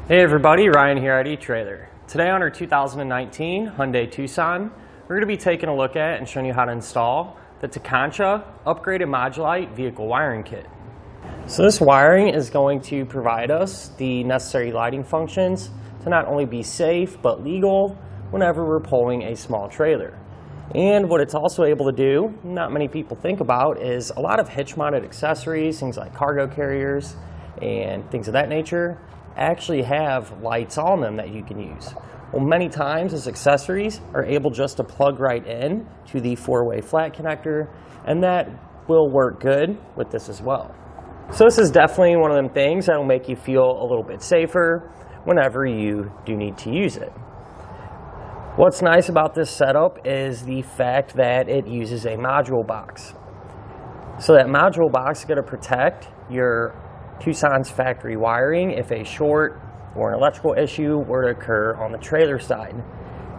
Hey everybody, Ryan here at eTrailer. Today on our 2019 Hyundai Tucson, we're going to be taking a look at and showing you how to install the Tekonsha upgraded Modulite vehicle wiring kit. So this wiring is going to provide us the necessary lighting functions to not only be safe but legal whenever we're pulling a small trailer. And what it's also able to do, not many people think about, is a lot of hitch mounted accessories, things like cargo carriers and things of that nature, actually have lights on them that you can use. Well, many times these accessories are able just to plug right in to the 4-way flat connector, and that will work good with this as well. So this is definitely one of them things that will make you feel a little bit safer whenever you do need to use it. What's nice about this setup is the fact that it uses a module box. So that module box is going to protect your Tucson's factory wiring if a short or an electrical issue were to occur on the trailer side.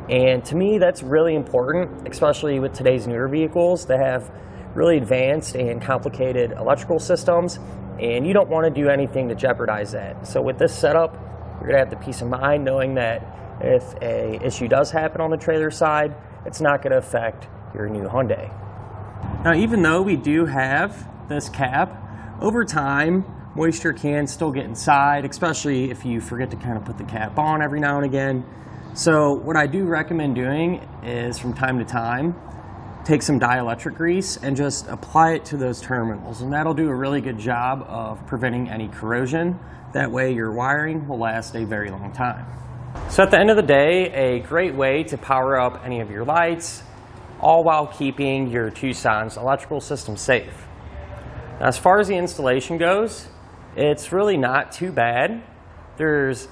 And to me, that's really important, especially with today's newer vehicles that have really advanced and complicated electrical systems, and you don't want to do anything to jeopardize that. So with this setup, you're going to have the peace of mind knowing that if an issue does happen on the trailer side, it's not going to affect your new Hyundai. Now, even though we do have this cap, over time, moisture can still get inside, especially if you forget to kind of put the cap on every now and again. So what I do recommend doing is from time to time, take some dielectric grease and just apply it to those terminals. And that'll do a really good job of preventing any corrosion. That way your wiring will last a very long time. So at the end of the day, a great way to power up any of your lights, all while keeping your Tucson's electrical system safe. Now, as far as the installation goes, it's really not too bad. There's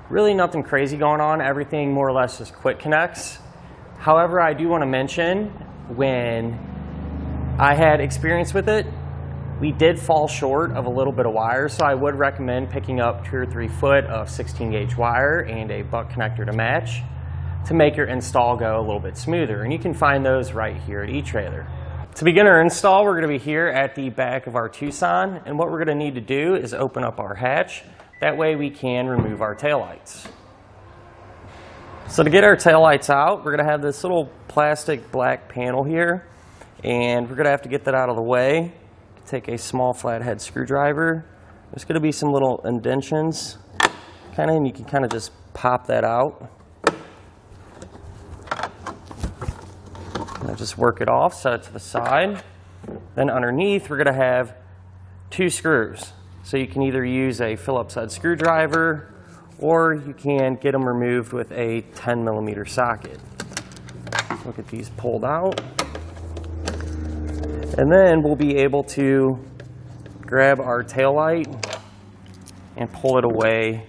really nothing crazy going on. Everything more or less just quick connects. However, I do want to mention when I had experience with it, we did fall short of a little bit of wire, so I would recommend picking up 2 or 3 foot of 16 gauge wire and a butt connector to match to make your install go a little bit smoother. And you can find those right here at eTrailer. To begin our install, we're going to be here at the back of our Tucson, and what we're going to need to do is open up our hatch. That way we can remove our taillights. So to get our taillights out, we're going to have this little plastic black panel here, and we're going to have to get that out of the way. Take a small flathead screwdriver. There's going to be some little indentions, and you can kind of just pop that out. And just work it off, set it to the side. Then underneath, we're going to have 2 screws. So you can either use a Phillips head screwdriver, or you can get them removed with a 10mm socket. Look at these pulled out. And then we'll be able to grab our taillight and pull it away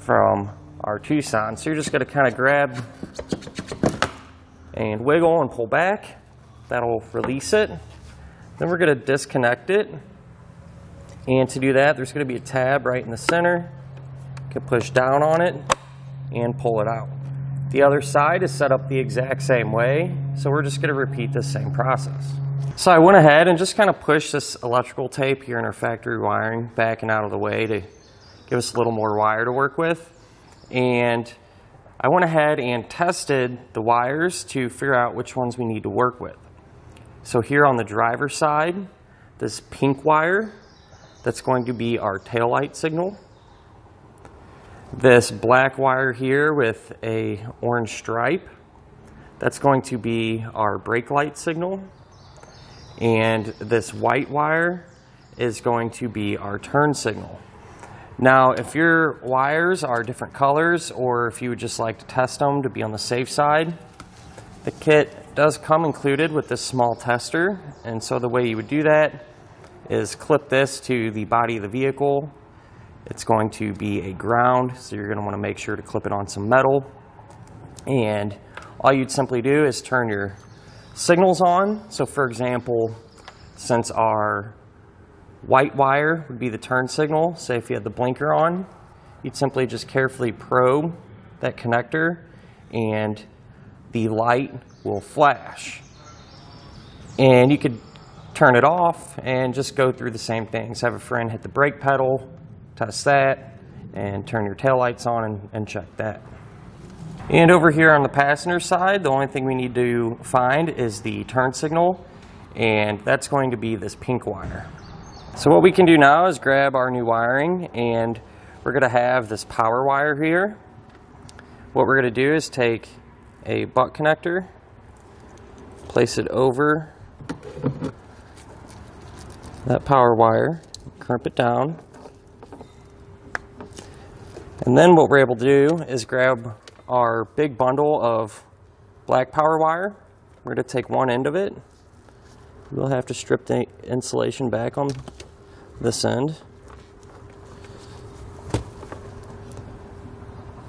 from our Tucson. So you're just going to kind of grab and wiggle and pull back. That'll release it. Then we're going to disconnect it. And to do that, there's going to be a tab right in the center. You can push down on it and pull it out. The other side is set up the exact same way, so we're just going to repeat the same process. So I went ahead and just kind of pushed this electrical tape here in our factory wiring back and out of the way to give us a little more wire to work with. And I went ahead and tested the wires to figure out which ones we need to work with. So here on the driver's side, this pink wire, that's going to be our taillight signal. This black wire here with a orange stripe, that's going to be our brake light signal. And this white wire is going to be our turn signal. Now, if your wires are different colors, or if you would just like to test them to be on the safe side, the kit does come included with this small tester. And so the way you would do that is clip this to the body of the vehicle. It's going to be a ground, so you're going to want to make sure to clip it on some metal. And all you'd simply do is turn your signals on. So for example, since our white wire would be the turn signal, say if you had the blinker on, you'd simply just carefully probe that connector and the light will flash. And you could turn it off and just go through the same things. Have a friend hit the brake pedal, test that, and turn your tail lights on and check that. And over here on the passenger side, the only thing we need to find is the turn signal, and that's going to be this pink wire. So what we can do now is grab our new wiring, and we're going to have this power wire here. What we're going to do is take a butt connector, place it over that power wire, crimp it down, and then what we're able to do is grab our big bundle of black power wire. We're going to take one end of it. We'll have to strip the insulation back on this end.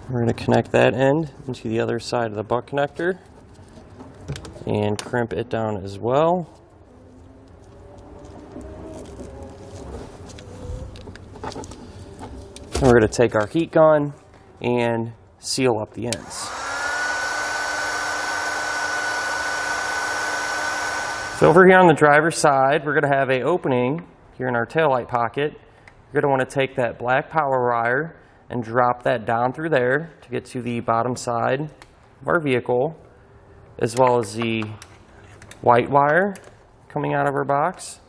We're going to connect that end into the other side of the butt connector and crimp it down as well. And we're going to take our heat gun and seal up the ends. So over here on the driver's side, we're going to have an opening here in our taillight pocket. You're going to want to take that black power wire and drop that down through there to get to the bottom side of our vehicle, as well as the white wire coming out of our box,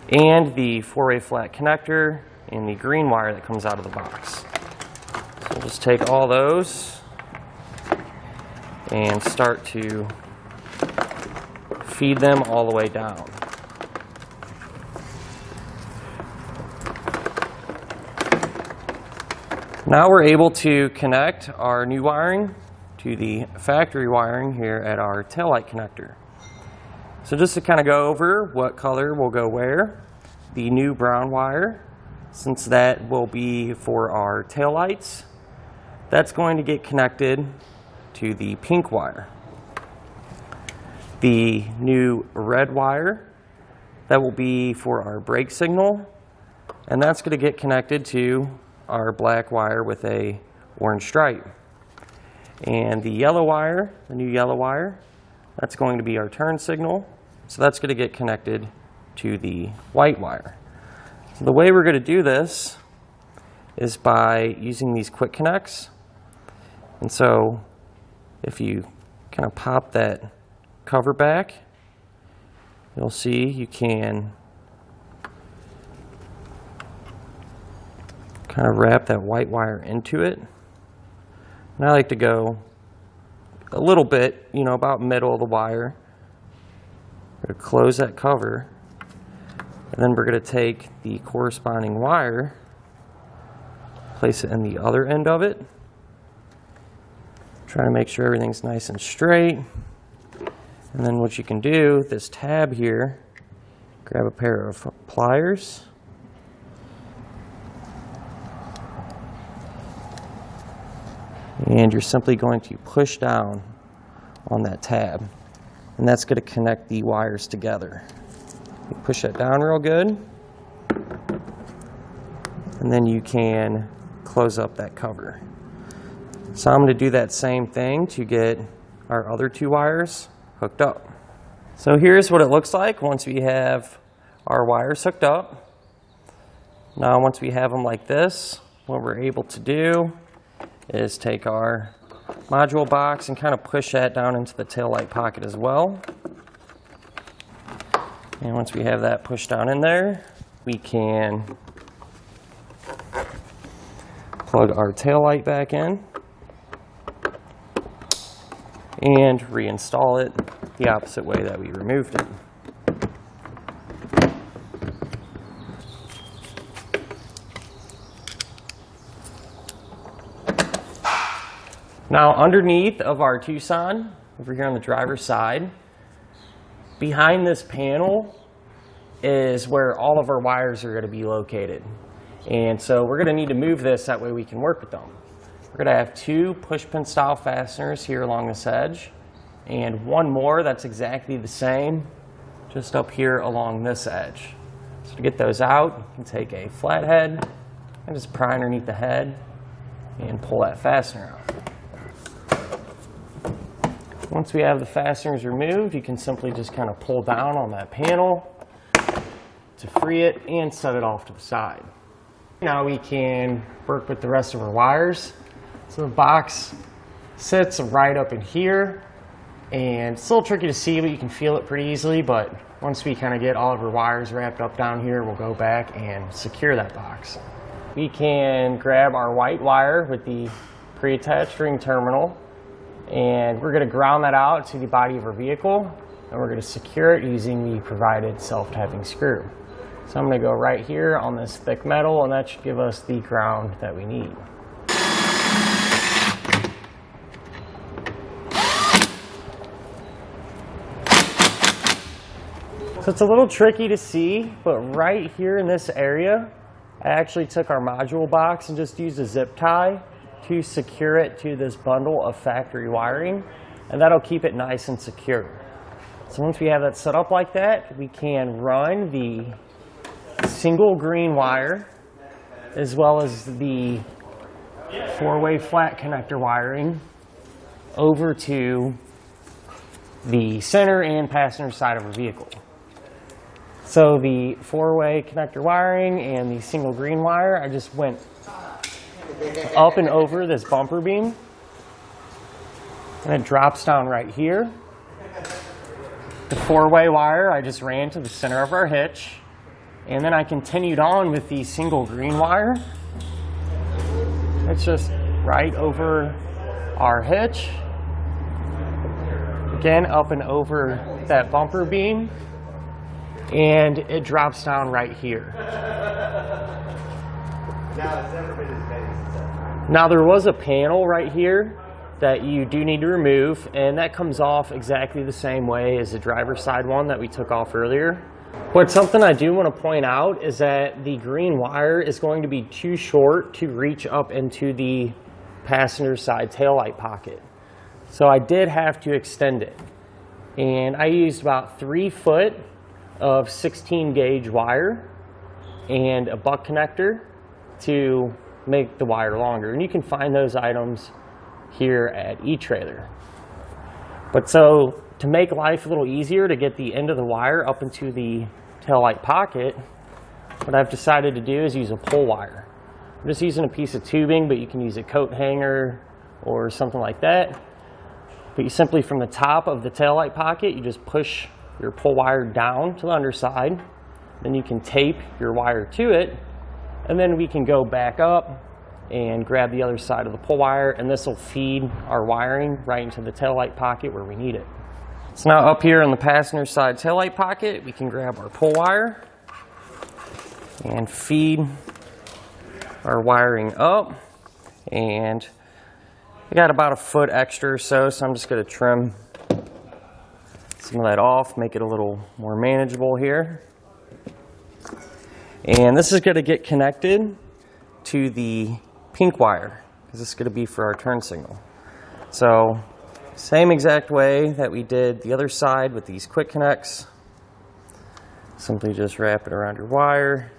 and the 4-way flat connector and the green wire that comes out of the box. So we'll just take all those and start to feed them all the way down. Now we're able to connect our new wiring to the factory wiring here at our taillight connector. So just to kind of go over what color will go where, the new brown wire, since that will be for our taillights, that's going to get connected to the pink wire. The new red wire, that will be for our brake signal, and that's going to get connected to our black wire with a orange stripe. And the yellow wire, the new yellow wire, that's going to be our turn signal, so that's going to get connected to the white wire. So the way we're going to do this is by using these quick connects. And so if you kind of pop that cover back, you'll see you can kind of wrap that white wire into it. And I like to go a little bit, about middle of the wire. We're going to close that cover, and then we're going to take the corresponding wire, place it in the other end of it, try to make sure everything's nice and straight. And then what you can do, this tab here, grab a pair of pliers, and you're simply going to push down on that tab, and that's going to connect the wires together. You push that down real good, and then you can close up that cover. So I'm going to do that same thing to get our other two wires hooked up. So here's what it looks like once we have our wires hooked up. Now once we have them like this, what we're able to do is take our module box and kind of push that down into the taillight pocket as well. And once we have that pushed down in there, we can plug our taillight back in and reinstall it the opposite way that we removed it. Now underneath of our Tucson, over here on the driver's side, behind this panel is where all of our wires are going to be located. And so we're going to need to move this, that way we can work with them. We're going to have two push pin style fasteners here along this edge, and one more that's exactly the same just up here along this edge. So to get those out, you can take a flathead and just pry underneath the head and pull that fastener out. Once we have the fasteners removed, you can simply just kind of pull down on that panel to free it and set it off to the side. Now we can work with the rest of our wires. So the box sits right up in here, and it's a little tricky to see, but you can feel it pretty easily. But once we kind of get all of our wires wrapped up down here, we'll go back and secure that box. We can grab our white wire with the pre-attached ring terminal, and we're going to ground that out to the body of our vehicle, and we're going to secure it using the provided self-tapping screw. So I'm going to go right here on this thick metal, and that should give us the ground that we need. So it's a little tricky to see, but right here in this area, I actually took our module box and just used a zip tie to secure it to this bundle of factory wiring, and that'll keep it nice and secure. So once we have that set up like that, we can run the single green wire as well as the four-way flat connector wiring over to the center and passenger side of our vehicle. So the four-way connector wiring and the single green wire, I just went up and over this bumper beam, and it drops down right here. The four-way wire I just ran to the center of our hitch, and then I continued on with the single green wire. It's just right over our hitch, again up and over that bumper beam, and it drops down right here. Now there was a panel right here that you do need to remove, and that comes off exactly the same way as the driver's side one that we took off earlier. But something I do want to point out is that the green wire is going to be too short to reach up into the passenger side taillight pocket. So I did have to extend it, and I used about 3 foot of 16 gauge wire and a buck connector to make the wire longer, and you can find those items here at eTrailer. But so to make life a little easier to get the end of the wire up into the taillight pocket, what I've decided to do is use a pull wire. I'm just using a piece of tubing, but you can use a coat hanger or something like that. But you simply, from the top of the taillight pocket, you just push your pull wire down to the underside, then you can tape your wire to it, and then we can go back up and grab the other side of the pull wire, and this will feed our wiring right into the taillight pocket where we need it. So now up here in the passenger side taillight pocket, we can grab our pull wire and feed our wiring up, and I got about 1 foot extra or so, so I'm just going to trim some of that off, make it a little more manageable here. And this is going to get connected to the pink wire, because this is going to be for our turn signal. So same exact way that we did the other side with these quick connects. Simply just wrap it around your wire.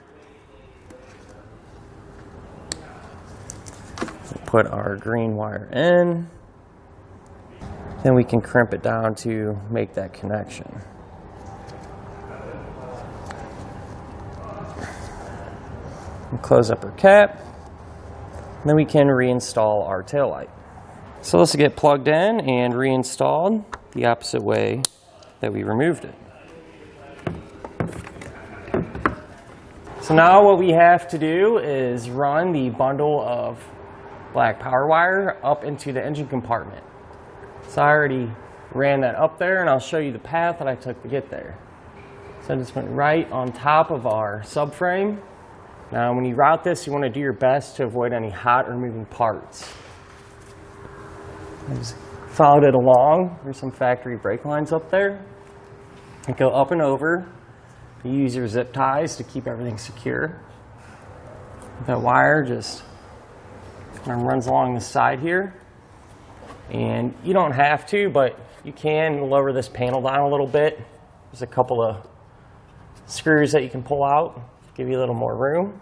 Put our green wire in. Then we can crimp it down to make that connection. And close up our cap. And then we can reinstall our taillight. So let's get plugged in and reinstalled the opposite way that we removed it. So now what we have to do is run the bundle of black power wire up into the engine compartment. So I already ran that up there, and I'll show you the path that I took to get there. So I just went right on top of our subframe. Now when you route this, you want to do your best to avoid any hot or moving parts. I just followed it along. There's some factory brake lines up there. And go up and over. You use your zip ties to keep everything secure. That wire just kind of runs along the side here. And you don't have to, but you can lower this panel down a little bit. There's a couple of screws that you can pull out, give you a little more room.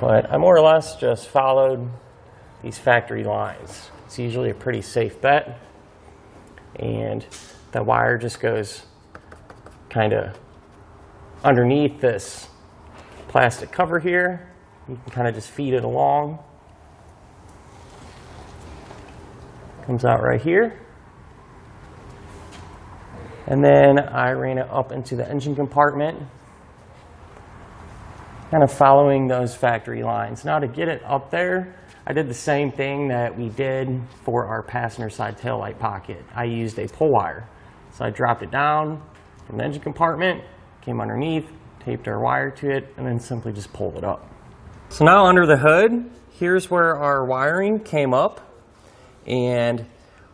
But I more or less just followed these factory lines. It's usually a pretty safe bet. And the wire just goes kind of underneath this plastic cover here. You can kind of just feed it along. Comes out right here. And then I ran it up into the engine compartment, kind of following those factory lines. Now to get it up there, I did the same thing that we did for our passenger side taillight pocket. I used a pull wire. So I dropped it down from the engine compartment, came underneath, taped our wire to it, and then simply just pulled it up. So now under the hood, here's where our wiring came up. And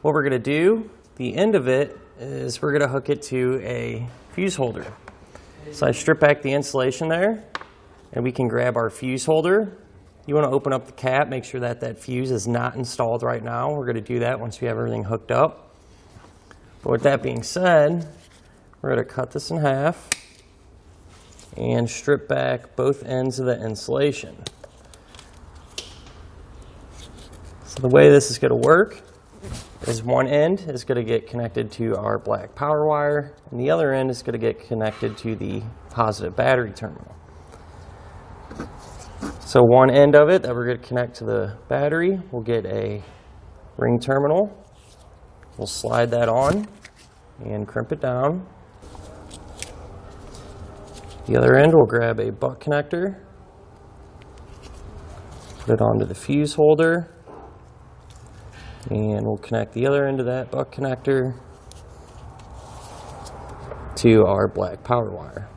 what we're going to do, the end of it, is we're going to hook it to a fuse holder. So I strip back the insulation there, and we can grab our fuse holder. You want to open up the cap, make sure that that fuse is not installed right now. We're going to do that once we have everything hooked up. But with that being said, we're going to cut this in half and strip back both ends of the insulation. So the way this is going to work is one end is going to get connected to our black power wire, and the other end is going to get connected to the positive battery terminal. So one end of it that we're going to connect to the battery, we'll get a ring terminal. We'll slide that on and crimp it down. The other end, we'll grab a butt connector, put it onto the fuse holder, and we'll connect the other end of that butt connector to our black power wire.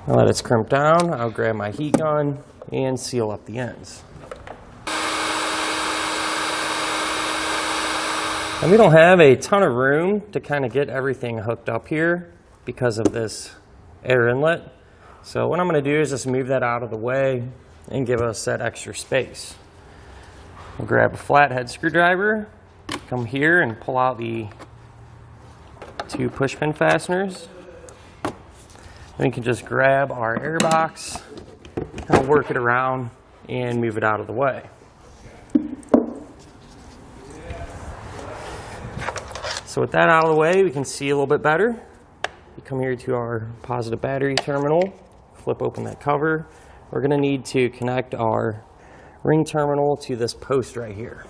Now that it's crimped down, I'll grab my heat gun and seal up the ends. And we don't have a ton of room to kind of get everything hooked up here because of this air inlet. So what I'm going to do is just move that out of the way and give us that extra space. We'll grab a flathead screwdriver, come here and pull out the two push pin fasteners. Then we can just grab our air box, kind of work it around and move it out of the way. So with that out of the way, we can see a little bit better. We come here to our positive battery terminal, flip open that cover. We're going to need to connect our ring terminal to this post right here.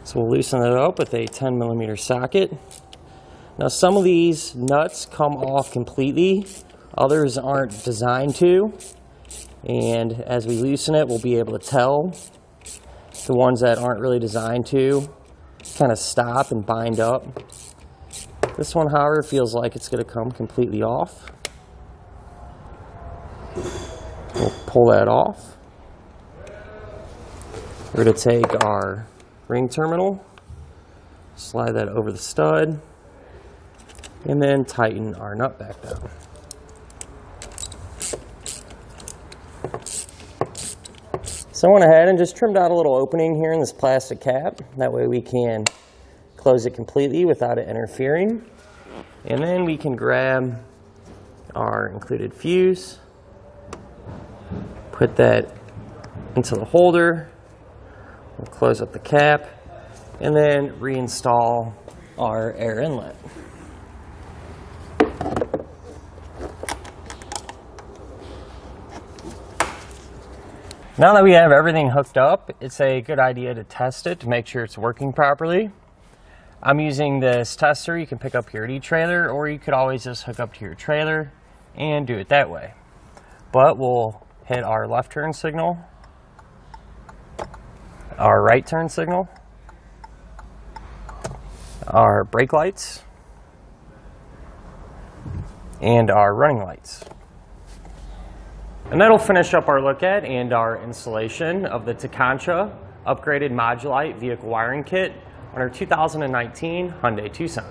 So we'll loosen it up with a 10mm socket. Now some of these nuts come off completely, others aren't designed to, and as we loosen it we'll be able to tell the ones that aren't really designed to kind of stop and bind up. This one, however, feels like it's going to come completely off. We'll pull that off. We're going to take our ring terminal, slide that over the stud, and then tighten our nut back down. So I went ahead and just trimmed out a little opening here in this plastic cap. That way we can close it completely without it interfering. And then we can grab our included fuse, put that into the holder, we'll close up the cap, and then reinstall our air inlet. Now that we have everything hooked up, it's a good idea to test it to make sure it's working properly. I'm using this tester you can pick up here at eTrailer, or you could always just hook up to your trailer and do it that way. But we'll hit our left turn signal, our right turn signal, our brake lights, and our running lights. And that'll finish up our look at and our installation of the Tekonsha upgraded Modulite vehicle wiring kit on our 2019 Hyundai Tucson.